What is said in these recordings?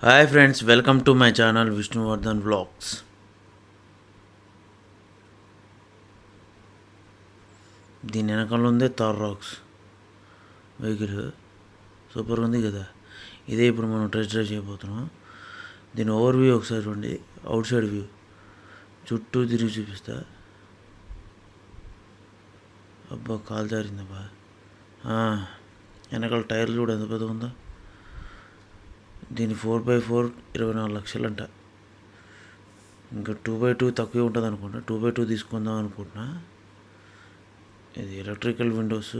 Hi friends, welcome to my channel Vishnuvardhan vlogs. దీని వెనకాల ఉంది థార్ రాక్స్ వెహికల్. సూపర్ ఉంది కదా. ఇదే ఇప్పుడు మనం టెస్ట్ డ్రైవ్ చేయబోతున్నాం. దీని ఓవర్ వ్యూ ఒకసారి చూడండి. అవుట్ సైడ్ వ్యూ చుట్టూ తిరిగి చూపిస్తా. అబ్బా, కాలు జారిందబ్బా. వెనకాల టైర్లు కూడా ఎంత పెద్దగా ఉందో. దీని 4x4 24 లక్షలంట. ఇంకా 2x2 తక్కువే ఉంటుంది అనుకుంటా. 2x2 తీసుకుందాం అనుకుంటున్నా. ఇది ఎలక్ట్రికల్ విండోస్,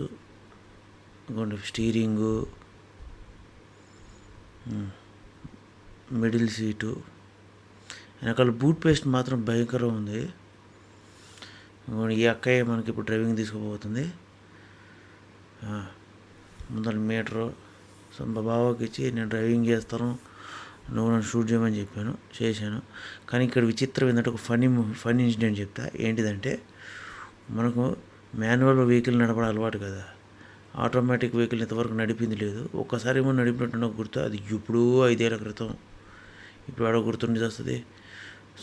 ఇంకోటి స్టీరింగు, మిడిల్ సీటు. వెనకాల బూట్ పేస్ట్ మాత్రం భయంకరం ఉంది. ఈ అక్కయ్య మనకి ఇప్పుడు డ్రైవింగ్ తీసుకుపోతుంది. ముందర మీటరు బాబాకి ఇచ్చి నేను డ్రైవింగ్ చేస్తాను, నువ్వు నన్ను షూట్ చేయమని చేశాను. కానీ ఇక్కడ విచిత్రం ఏంటంటే ఒక ఫన్నీ ఇన్సిడెంట్ చెప్తా. ఏంటిదంటే, మనకు మాన్యువల్ వెహికల్ నడపడం అలవాటు కదా. ఆటోమేటిక్ వెహికల్ ఇంతవరకు నడిపింది లేదు. ఒక్కసారి ఏమో నడిపినట్టు నాకు గుర్తు. అది ఇప్పుడు 5 ఏళ్ల క్రితం. ఇప్పుడు ఆడ గుర్తుండి వస్తుంది.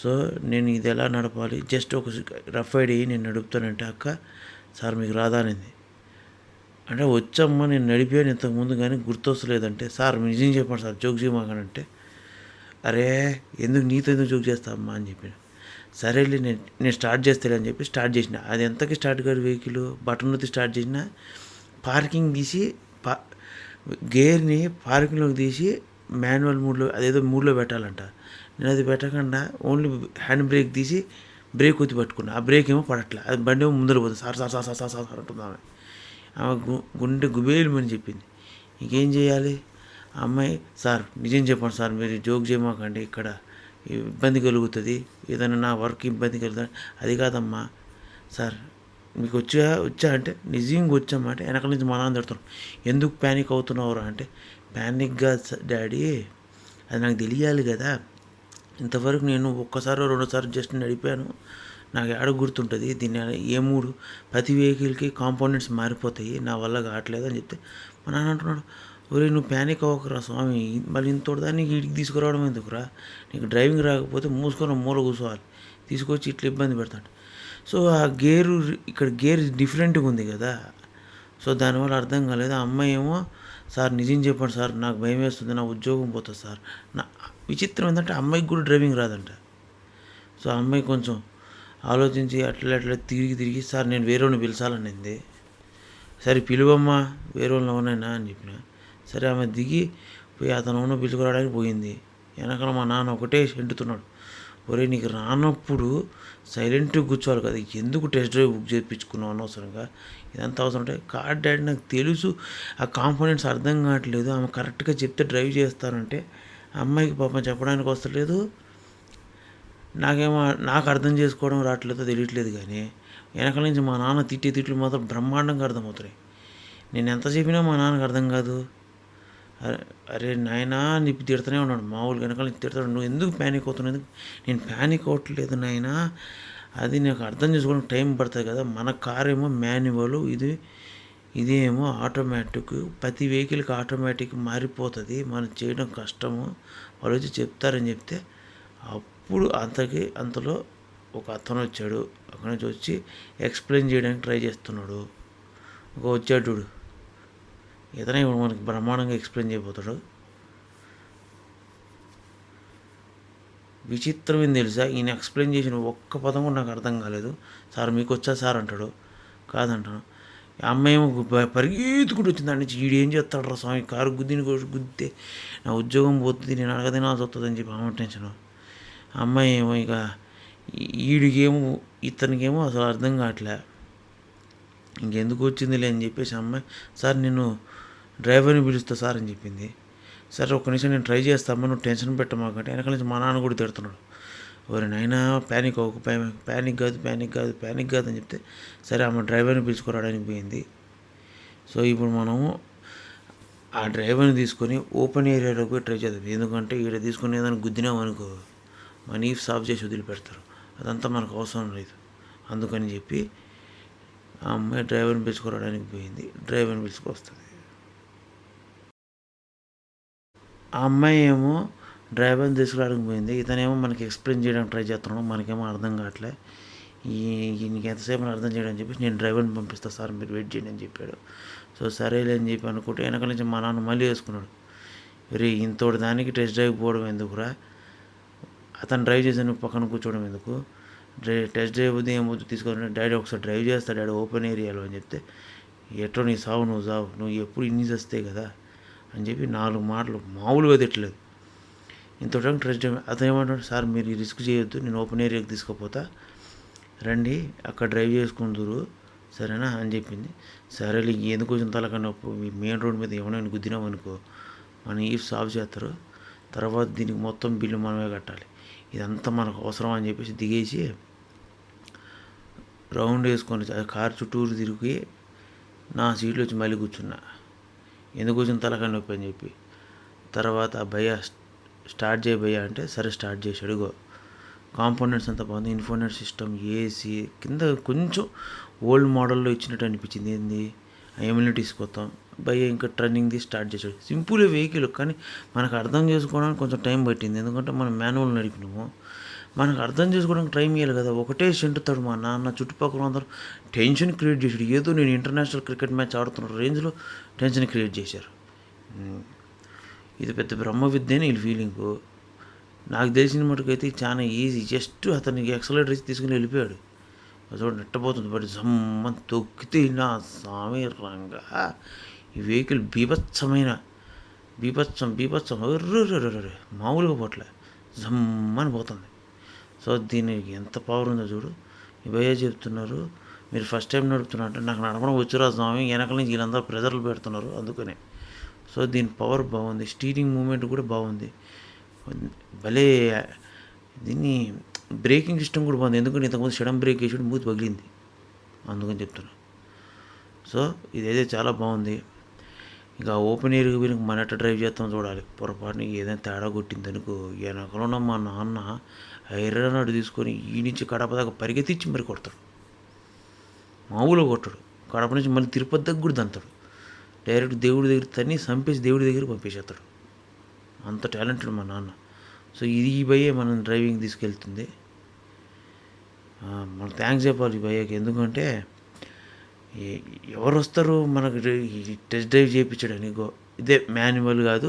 సో నేను ఇది ఎలా నడపాలి జస్ట్ ఒక రఫ్ ఐడి నేను నడుపుతానంటే, అక్క సార్ మీకు రాదా అనేది. అంటే వచ్చమ్మా నేను నడిపాను ఇంతకుముందు కానీ గుర్తొస్తలేదంటే, సార్ నిజం చెప్పండి సార్, జోక్ చేయమాకనంటే, అరే ఎందుకు నీతో ఎందుకు జోక్ చేస్తామమ్మా అని చెప్పాను. సరేలే నేను స్టార్ట్ చేస్తాను అని చెప్పి స్టార్ట్ చేసిన. అది ఎంతకి స్టార్ట్ కాదు వెహికల్. బటన్ నొత్తి స్టార్ట్ చేసిన. పార్కింగ్ తీసి గేర్ని పార్కింగ్లోకి తీసి మాన్యువల్ మూడ్లో, అదేదో మూడ్లో పెట్టాలంట. నేను అది పెట్టకుండా ఓన్లీ హ్యాండ్ బ్రేక్ తీసి బ్రేక్ ఒత్తి పట్టుకున్నా. ఆ బ్రేక్ ఏమో పడట్లే. అది బండి ఏమో ముందర పోతుంది. Sir sir sir sir sir sir అంటుంది ఆమె. గుండె గుబేలుమని చెప్పింది. ఇంకేం చేయాలి? ఆ అమ్మాయి, సార్ నిజం చెప్పండి సార్, మీరు జోక్ చేయమాకండి, ఇక్కడ ఇబ్బంది కలుగుతుంది, ఏదైనా నా వర్క్ ఇబ్బంది కలుగుతుంది. అది కాదమ్మా సార్, మీకు వచ్చా అంటే, నిజంగా వచ్చామా అంటే, వెనకాల నుంచి మా నాన్న తిడుతున్నాం. ఎందుకు ప్యానిక్ అవుతున్నావురా అంటే, ప్యానిక్గా డాడీ, అది నాకు తెలియాలి కదా. ఇంతవరకు నేను ఒక్కసారి రెండోసారి జస్ట్ నడిపాను, నాకు ఏడ గుర్తుంటుంది. దీన్ని ఏ మూడు ప్రతి వెహికల్కి కాంపోనెంట్స్ మారిపోతాయి, నా వల్ల కావట్లేదు అని చెప్తే, మా నాన్న అంటున్నాడు, ఒరే నువ్వు ప్యానిక్ అవ్వకురా స్వామి, మళ్ళీ ఇంతోటిదాన్ని ఇంటికి తీసుకురావడం ఎందుకురా, నీకు డ్రైవింగ్ రాకపోతే మూసుకొని మూల కూర్చోవాలి, తీసుకొచ్చి ఇట్లా ఇబ్బంది పెడతాడు. సో ఆ గేరు, ఇక్కడ గేర్ డిఫరెంట్గా ఉంది కదా. సో దానివల్ల అర్థం కాలేదు. ఆ అమ్మాయి ఏమో, సార్ నిజం చెప్పండి సార్, నాకు భయం వేస్తుంది, నా ఉద్యోగం పోతుంది సార్. నా విచిత్రం ఏంటంటే అమ్మాయికి కూడా డ్రైవింగ్ రాదంట. సో ఆ అమ్మాయి కొంచెం ఆలోచించి అట్లా తిరిగి సార్ నేను వేరే వాళ్ళని పిలిచాలనింది. సరే పిలువమ్మా, వేరే వాళ్ళని ఎవరైనా అని చెప్పిన. సరే ఆమె దిగి పోయి అతను ఉన్న పిలుచుకురావడానికి పోయింది. వెనకాల మా నాన్న ఒకటే ఎంటుతున్నాడు, ఒరే నీకు రానప్పుడు సైలెంట్గా కూర్చోవాలి కదా, ఎందుకు టెస్ట్ డ్రైవ్ బుక్ చేయించుకున్నావు అనవసరంగా, ఇదంతా అవసరం అంటే, కార్ డాడీ నాకు తెలుసు, ఆ కాంపోనెంట్స్ అర్థం కావట్లేదు, ఆమె కరెక్ట్గా చెప్తే డ్రైవ్ చేస్తానంటే, అమ్మాయికి పాపం చెప్పడానికి వస్తలేదు. నాకు అర్థం చేసుకోవడం రావట్లేదో తెలియట్లేదు. కానీ వెనకాల నుంచి మా నాన్న తిట్లు మాత్రం బ్రహ్మాండంగా అర్థమవుతున్నాయి. నేను ఎంత చెప్పినా మా నాన్నకు అర్థం కాదు. అరే నాయనా నిప్పు తిడుతూనే ఉన్నాడు. మామూలుగా వెనకాల నుంచి తిడతాడు, నువ్వు ఎందుకు ప్యానిక్ అవుతున్నావు, నేను ప్యానిక్ అవ్వట్లేదు నాయనా, అది నాకు అర్థం చేసుకోవడానికి టైం పడుతుంది కదా. మన కార్ ఏమో మాన్యువల్, ఇదేమో ఆటోమేటిక్. ప్రతి వెహికల్కి ఆటోమేటిక్ మారిపోతుంది, మనం చేయడం కష్టము, వాళ్ళు వచ్చి చెప్తారని చెప్తే, అప్పుడు అంతలో ఒక అతను వచ్చాడు. అక్కడి నుంచి వచ్చి ఎక్స్ప్లెయిన్ చేయడానికి ట్రై చేస్తున్నాడు. వచ్చాడు ఇతనే ఇప్పుడు మనకి బ్రహ్మాండంగా ఎక్స్ప్లెయిన్ చేయబోతాడు. విచిత్రం ఏంది తెలుసా, ఈయన ఎక్స్ప్లెయిన్ చేసిన ఒక్క పదం కూడా నాకు అర్థం కాలేదు. సార్ మీకు వచ్చా సార్ అంటాడు, కాదంటాను. అమ్మాయి ఏమో పరిగెత్తుకుంటూ వచ్చింది. దాని నుంచి ఈడు ఏం చేస్తాడు రా స్వామి, కారు గుద్దితే నా ఉద్యోగం పోతుంది, నేను అడగదినాల్సి వస్తుంది అని చెప్పి అమ్మ టెన్షన్. అమ్మాయి ఏమో ఇక ఈడికేమో ఇతనికేమో అసలు అర్థం కావట్లే, ఇంకెందుకు వచ్చిందిలే అని చెప్పేసి అమ్మాయి, సార్ నేను డ్రైవర్ని పిలుస్తా సార్ అని చెప్పింది. సరే ఒక్క నిమిషం నేను ట్రై చేస్తామా, నువ్వు టెన్షన్ పెట్టమాకంటే, వెనకాల నుంచి మా నాన్న కూడా తిడుతున్నాడు, ఎవరి నైనా ప్యానిక్ అవ్వకు, ప్యానిక్ కాదు అని చెప్తే, సరే ఆమె డ్రైవర్ని పిలుచుకోరాడానికి పోయింది. సో ఇప్పుడు మనము ఆ డ్రైవర్ని తీసుకొని ఓపెన్ ఏరియాలోకి పోయి ట్రై చేద్దాం. ఎందుకంటే ఈడ తీసుకుని ఏదైనా గుద్దినామనుకో మన ఈఫ్ సాఫ్ చేసి వదిలిపెడతారు, అదంతా మనకు అవసరం లేదు. అందుకని చెప్పి ఆ అమ్మాయి డ్రైవర్ని పిలుచుకోవడానికి పోయింది. డ్రైవర్ని పిలుచుకొస్తుంది. ఆ అమ్మాయి ఏమో డ్రైవర్ని తీసుకురావడానికి పోయింది. ఇతనేమో మనకి ఎక్స్ప్లెయిన్ చేయడానికి ట్రై చేస్తున్నాడు, మనకేమో అర్థం కావట్లే. నీకు ఎంతసేపు అర్థం చేయడం చెప్పేసి నేను డ్రైవర్ని పంపిస్తా సార్, మీరు వెయిట్ చేయండి అని చెప్పాడు. సో సరేలే అని చెప్పి అనుకుంటే వెనక నుంచి మా నాన్న మళ్ళీ వేసుకున్నాడు. రే ఇంతోటి దానికి టెస్ట్ డ్రైవ్ పోవడం ఎందుకురా, అతను డ్రైవ్ చేసి నువ్వు పక్కన కూర్చోవడం ఎందుకు, టెస్ట్ డ్రైవ్ వద్దు ఏమొద్దు తీసుకొని డాడీ ఒకసారి డ్రైవ్ చేస్తాడు డాడీ ఓపెన్ ఏరియాలో అని చెప్తే, ఎట్లా నీ సావు నువ్వు ఎప్పుడు ఇన్ని వస్తాయి కదా అని చెప్పి 4 మాటలు మామూలుగా తిట్టలేదు. ఇంతటి టెస్ట్ డ్రైవ్. అతను ఏమంటాడు, సార్ మీరు ఈ రిస్క్ చేయొద్దు, నేను ఓపెన్ ఏరియాకి తీసుకుపోతా, రండి అక్కడ డ్రైవ్ చేసుకుందరు సరేనా అని చెప్పింది. సరేలే ఎందుకు వచ్చిన తలకన్నా మెయిన్ రోడ్ మీద ఏమైనా గుద్దినామనుకో మన ఈఫ్స్ ఆఫ్ చేస్తారు, తర్వాత దీనికి మొత్తం బిల్లు మనమే కట్టాలి, ఇదంతా మనకు అవసరం అని చెప్పేసి దిగేసి రౌండ్ వేసుకొని కారు చుట్టూరు తిరిగి నా సీట్లో వచ్చి మళ్ళీ కూర్చున్నా. ఎందుకు వచ్చిన తలకాయ నొప్పి అని చెప్పి. తర్వాత భయ్య స్టార్ట్ చేయ భయ్య అంటే సరే స్టార్ట్ చేశాడు. ఇగో కాంపోనెంట్స్ అంతా బాగుంది, ఇన్ఫోనెట్ సిస్టమ్, ఏసీ, కింద కొంచెం ఓల్డ్ మోడల్లో ఇచ్చినట్టు అనిపించింది. ఏంది ఎమ్యూనిటీస్ కొత్త భయ్య ఇంకా ట్రన్నింగ్ది స్టార్ట్ చేశాడు. సింపుల్ వెహికల్ కానీ మనకు అర్థం చేసుకోవడానికి కొంచెం టైం పట్టింది, ఎందుకంటే మనం మాన్యువల్ నడిపినాము, మనకు అర్థం చేసుకోవడానికి టైం ఇవ్వాలి కదా. ఒకటే చెంటుతాడు మా నాన్న, చుట్టుపక్కల అందరూ టెన్షన్ క్రియేట్ చేశాడు. ఏదో నేను ఇంటర్నేషనల్ క్రికెట్ మ్యాచ్ ఆడుతున్న రేంజ్లో టెన్షన్ క్రియేట్ చేశారు. ఇది పెద్ద బ్రహ్మ విద్య అని వీళ్ళ ఫీలింగు. నాకు తెలిసిన మటుకైతే చాలా ఈజీ, జస్ట్ అతనికి ఎక్సలేటర్ ఇచ్చి తీసుకుని వెళ్ళిపోయాడు. చూడండి నెట్టబోతుంది, బట్ జమ్మని తొక్కితే నా స్వామి రంగా ఈ వెహికల్ బీభత్సం మామూలుగా పోట్లే, జమ్మని పోతుంది. సో దీనికి ఎంత పవర్ ఉందో చూడు. ఈ భయ్య చెప్తున్నారు మీరు ఫస్ట్ టైం నడుపుతున్నారు అంటే, నాకు నడపడం వచ్చురా స్వామి, వెనకల నుంచి వీళ్ళందరూ ప్రెజర్లు పెడుతున్నారు అందుకనే. సో దీని పవర్ బాగుంది, స్టీరింగ్ మూమెంట్ కూడా బాగుంది, భలే. దీన్ని బ్రేకింగ్ సిస్టమ్ కూడా బాగుంది, ఎందుకంటే ఇంతకుముందు సడన్ బ్రేక్ వేసి మూతి పగిలింది అందుకని చెప్తున్నా. సో ఇదైతే చాలా బాగుంది. ఇక ఓపెన్ ఏరియా వీళ్ళకి మన ఎట్ట డ్రైవ్ చేస్తాం చూడాలి. పొరపాటుని ఏదైనా తేడా కొట్టింది అనుకో, వెనకలో మా నాన్న ఐరన్ తీసుకొని ఈ నుంచి కడప దాకా పరిగెత్తిచ్చి మరి కొడతాడు, మామూలుగా కొట్టాడు. కడప నుంచి మళ్ళీ తిరుపతి దగ్గర కూడా దంతాడు, డైరెక్ట్ దేవుడి దగ్గర తన్ని చంపేసి దేవుడి దగ్గర పంపించేస్తాడు, అంత టాలెంటెడ్ మా నాన్న. సో ఇది ఈ భయ్యే మనం డ్రైవింగ్ తీసుకెళ్తుంది. మనం థ్యాంక్స్ చెప్పాలి ఈ భయ్యకి, ఎందుకంటే ఎవరు వస్తారు మనకు టెస్ట్ డ్రైవ్ చేయించడానికి. ఇదే మాన్యువల్ కాదు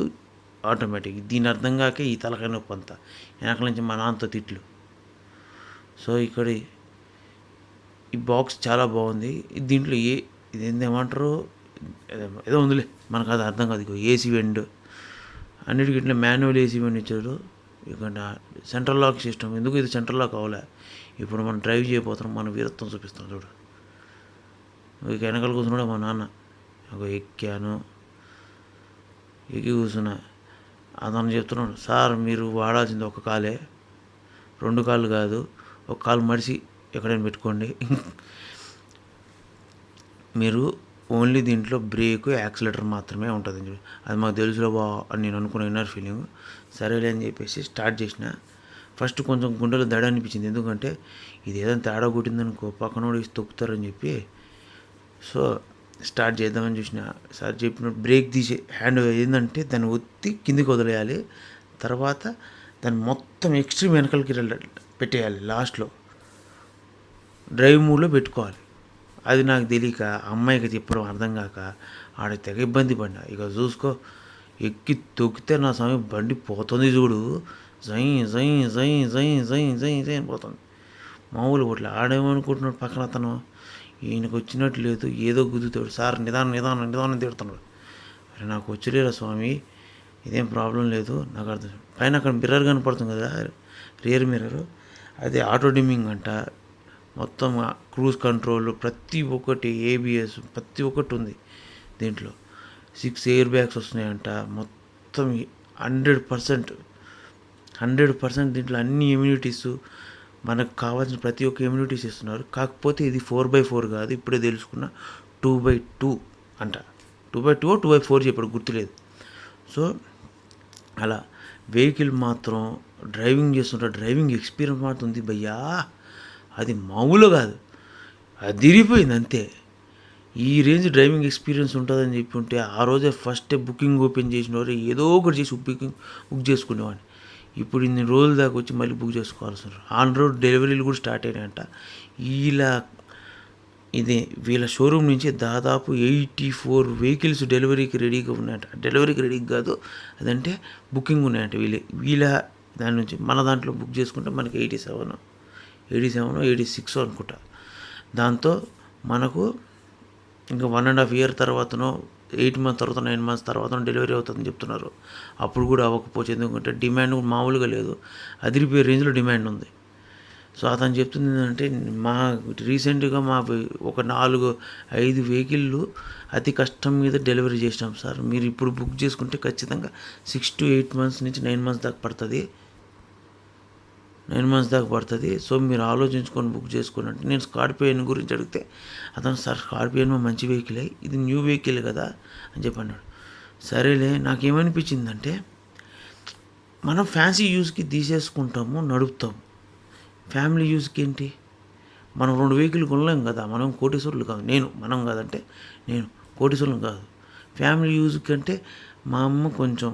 ఆటోమేటిక్, దీని అర్థం కాక ఈ తలకాయ నొప్పి అంతా, వెనక నుంచి మా నాన్నతో తిట్లు. సో ఇక్కడ ఈ బాక్స్ చాలా బాగుంది. దీంట్లో ఇదేందేమంటారు ఏదో ఉందిలే, మనకు అది అర్థం కాదు. ఇక ఏసీ వెండ్ అన్నిటికి ఇట్లా మాన్యువల్ ఏసీ వెండ్ ఇచ్చారు. ఇక సెంట్రల్ లాక్ సిస్టమ్, ఎందుకు ఇది సెంట్రల్ లాక్ అవ్వలే, ఇప్పుడు మనం డ్రైవ్ చేయబోతున్నాం, మన వీరత్వం చూపిస్తాం చూడు. ఇక వెనకాల కూర్చున్నాడు మా నాన్న, ఒక ఎక్కి కూర్చున్నా. అతను చెప్తున్నాడు, సార్ మీరు వాడాల్సింది ఒక కాలే, 2 కాళ్ళు కాదు, ఒక కాలు మడిసి ఎక్కడైనా పెట్టుకోండి, మీరు ఓన్లీ దీంట్లో బ్రేక్ యాక్సిలేటర్ మాత్రమే ఉంటుంది అని చెప్పి. అది మాకు తెలుసులో అని నేను అనుకున్న ఇన్నర్ ఫీలింగ్. సరేలే అని చెప్పేసి స్టార్ట్ చేసిన. ఫస్ట్ కొంచెం గుండెలో దడ అనిపించింది, ఎందుకంటే ఇది ఏదైనా తేడా కొట్టిందనుకో పక్కన వేసి తొక్కుతారని చెప్పి. సో స్టార్ట్ చేద్దామని చూసిన. సార్ చెప్పినట్టు బ్రేక్ తీసే హ్యాండ్ ఏంటంటే దాన్ని ఒత్తి కిందికి వదిలేయాలి, తర్వాత దాన్ని మొత్తం ఎక్స్ట్రీమ్ వెనకలకి పెట్టేయాలి, లాస్ట్లో డ్రైవ్ మూడ్లో పెట్టుకోవాలి. అది నాకు తెలియక అమ్మాయికి చెప్పడం అర్థం కాక ఆడ తెగ ఇబ్బంది పడినా. ఇక చూసుకో ఎక్కి తొక్కితే నా సమయం బండి పోతుంది చూడు, జై జై జై జై జై జై జై అని పోతుంది, మామూలు పోట్లే. ఆడేమనుకుంటున్నాడు పక్కన అతను, ఈయనకు వచ్చినట్టు లేదు, ఏదో గుద్దుతాడు, సార్ నిదానం నిదానం నిదానం తిడుతున్నాడు. అరే నాకు వచ్చలేరా స్వామి, ఇదేం ప్రాబ్లం లేదు, నాకు అర్థం. పైన అక్కడ మిర్రర్ కనపడుతుంది కదా, రియర్ మిర్రర్, అదే ఆటో డిమ్మింగ్ అంట, మొత్తం క్రూజ్ కంట్రోల్ ప్రతి ఒక్కటి, ఏబిఎస్ ప్రతి ఒక్కటి ఉంది దీంట్లో. 6 ఎయిర్ బ్యాగ్స్ వస్తున్నాయంట, మొత్తం 100% దీంట్లో అన్ని ఇమ్యూనిటీస్, మనకు కావాల్సిన ప్రతి ఒక్క ఇమ్యూనిటీస్ ఇస్తున్నారు. కాకపోతే ఇది 4x4 కాదు, ఇప్పుడే తెలుసుకున్న 2x2 అంట, 2x2 2x4 చెప్పాడు గుర్తులేదు. సో అలా వెహికల్ మాత్రం డ్రైవింగ్ చేస్తుంటే డ్రైవింగ్ ఎక్స్పీరియన్స్ మాత్రం ఉంది భయ్యా, అది మామూలు కాదు, అదిరిపోయింది అంతే. ఈ రేంజ్ డ్రైవింగ్ ఎక్స్పీరియన్స్ ఉంటుందని చెప్పి ఉంటే ఆ రోజే ఫస్ట్ బుకింగ్ ఓపెన్ చేసిన వారు ఏదో ఒకటి చేసి బుక్ చేసుకునేవాడిని. ఇప్పుడు ఇన్ని రోజుల దాకా వచ్చి మళ్ళీ బుక్ చేసుకోవాలి సార్. ఆన్ రోడ్ డెలివరీలు కూడా స్టార్ట్ అయినాయంట. వీళ్ళ షోరూమ్ నుంచి దాదాపు 84 వెహికల్స్ డెలివరీకి రెడీగా ఉన్నాయంట. డెలివరీకి రెడీగా కాదు, అదంటే బుకింగ్ ఉన్నాయంట. వీళ్ళ దాని నుంచి మన దాంట్లో బుక్ చేసుకుంటే మనకి 87, 86 అనుకుంటా. దాంతో మనకు ఇంకా 1.5 year తర్వాతనో 8 months తర్వాత 9 months తర్వాత డెలివరీ అవుతుందని చెప్తున్నారు. అప్పుడు కూడా అవ్వకపోవచ్చు, ఎందుకంటే డిమాండ్ మామూలుగా లేదు, అదిరిపోయే రేంజ్లో డిమాండ్ ఉంది. సో అతను చెప్తుంది ఏంటంటే, రీసెంట్గా ఒక 4-5 వెహికల్లు అతి కష్టం మీద డెలివరీ చేసినాం సార్. మీరు ఇప్పుడు బుక్ చేసుకుంటే ఖచ్చితంగా 6 to 8 months నుంచి 9 months దాకా పడుతుంది. 9 months దాకా పడుతుంది. సో మీరు ఆలోచించుకొని బుక్ చేసుకోండి అంటే, నేను స్కార్పియన్ గురించి అడిగితే అతను, సార్ స్కార్పియన్ మంచి వెహికలే, ఇది న్యూ వెహికల్ కదా అని చెప్పి అన్నాడు. సరేలే, నాకేమనిపించిందంటే, మనం ఫ్యాన్సీ యూస్కి తీసేసుకుంటాము, నడుపుతాము. ఫ్యామిలీ యూస్కి ఏంటి, మనం 2 వెహికల్ కొనలేం కదా, మనం కోటీశ్వరులు కాదు. మనం కాదంటే నేను కోటీశ్వరులు కాదు. ఫ్యామిలీ యూజ్కి అంటే మా అమ్మ కొంచెం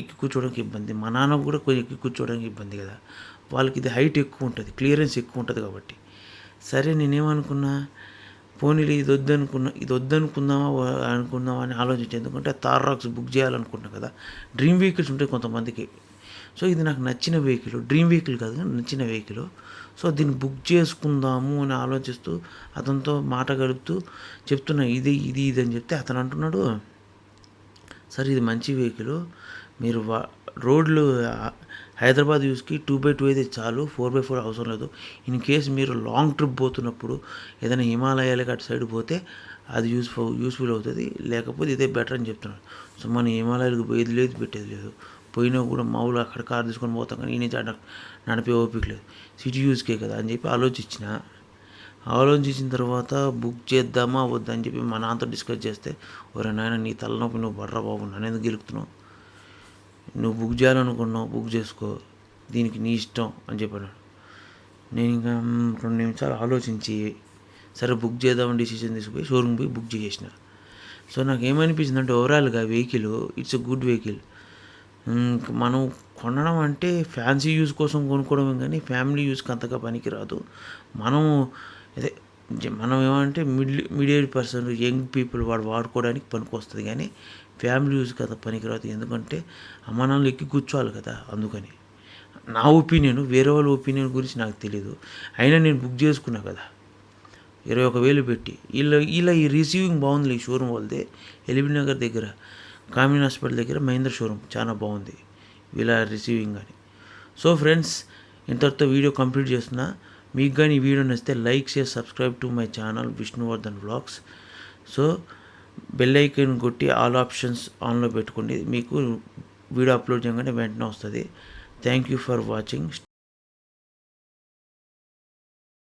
ఎక్కి కూర్చోవడానికి ఇబ్బంది, మా నాన్న కూడా కొంచెం ఎక్కి కూర్చోవడానికి ఇబ్బంది కదా, వాళ్ళకి ఇది హైట్ ఎక్కువ ఉంటుంది, క్లియరెన్స్ ఎక్కువ ఉంటుంది కాబట్టి. సరే నేనేమనుకున్నా, పోనీలు ఇది వద్దనుకుందామా అని ఆలోచించి, ఎందుకంటే థార్ రాక్స్ బుక్ చేయాలనుకుంటున్నా కదా. డ్రీమ్ వెహికల్స్ ఉంటాయి కొంతమందికి. సో ఇది నాకు నచ్చిన వెహికల్, డ్రీమ్ వెహికల్ కాదు కానీ నచ్చిన వెహికల్. సో దీన్ని బుక్ చేసుకుందాము అని ఆలోచిస్తూ అతనితో మాట గడుపుతూ చెప్తున్నా, ఇది అని చెప్తే అతను అంటున్నాడు, సార్ ఇది మంచి వెహికల్, మీరు రోడ్లు హైదరాబాద్ యూస్కి 2x2 అయితే చాలు, 4x4 అవసరం లేదు. ఇన్ కేసు మీరు లాంగ్ ట్రిప్ పోతున్నప్పుడు ఏదైనా హిమాలయాలకి అటు సైడ్ పోతే అది యూస్ఫుల్ అవుతుంది, లేకపోతే ఇదే బెటర్ అని చెప్తున్నాడు. సో మనం హిమాలయాలకు పోయేది లేదు, పెట్టేది లేదు. పోయినా కూడా మామూలు అక్కడ కార్ తీసుకొని పోతాం, కానీ ఈయన నడిపే ఓపిక లేదు, సిటీ యూస్కే కదా అని చెప్పి ఆలోచించిన తర్వాత బుక్ చేద్దామా వద్దా అని చెప్పి మా నాన్నతో డిస్కస్ చేస్తే, ఒరే నాయన నీ తలనొప్పి నువ్వు బర్రా బాబు, నన్ను ఎందుకు గెలుపుతున్నావు, నువ్వు బుక్ చేయాలనుకున్నావు బుక్ చేసుకో, దీనికి నీ ఇష్టం అని చెప్పాను. నేను ఇంకా 2 నిమిషాలు ఆలోచించి సరే బుక్ చేద్దామని డిసిషన్ తీసుకుపోయి షోరూమ్ పోయి బుక్ చేసేసిన. సో నాకు ఏమనిపించింది అంటే, ఓవరాల్గా vehicle it's a good vehicle. మనం కొనడం అంటే ఫ్యాన్సీ యూజ్ కోసం కొనుక్కోవడమే కానీ ఫ్యామిలీ యూజ్కి అంతగా పనికిరాదు. మనం ఏమంటే మిడిల్ పర్సన్, యంగ్ పీపుల్ వాడుకోవడానికి పనికొస్తుంది, కానీ ఫ్యామిలీ యూజ్కి అంత పనికిరాదు. ఎందుకంటే అమ్మ నాన్నలు ఎక్కి కూర్చోవాలి కదా, అందుకని నా ఒపీనియన్. వేరే వాళ్ళ ఒపీనియన్ గురించి నాకు తెలీదు. అయినా నేను బుక్ చేసుకున్నా కదా 21,000 పెట్టి. ఇలా ఈ రిసీవింగ్ బాగుంది ఈ షోరూమ్ వాళ్ళదే, ఎల్బీ నగర్ దగ్గర కామిన్ హాస్పిటల్ దగ్గర మహేంద్ర షోరూమ్ చాలా బాగుంది వీళ్ళ రిసీవింగ్ అని. సో ఫ్రెండ్స్, ఇంతటితో వీడియో కంప్లీట్ చేస్తున్నా. మీకు కానీ ఈ వీడియో నచ్చితే like, share, subscribe to my channel Vishnuvardhan vlogs. So bell icon కొట్టి ఆల్ ఆప్షన్స్ ఆన్లో పెట్టుకోండి, మీకు వీడియో అప్లోడ్ చేయగానే వెంటనే వస్తుంది. Thank you for watching.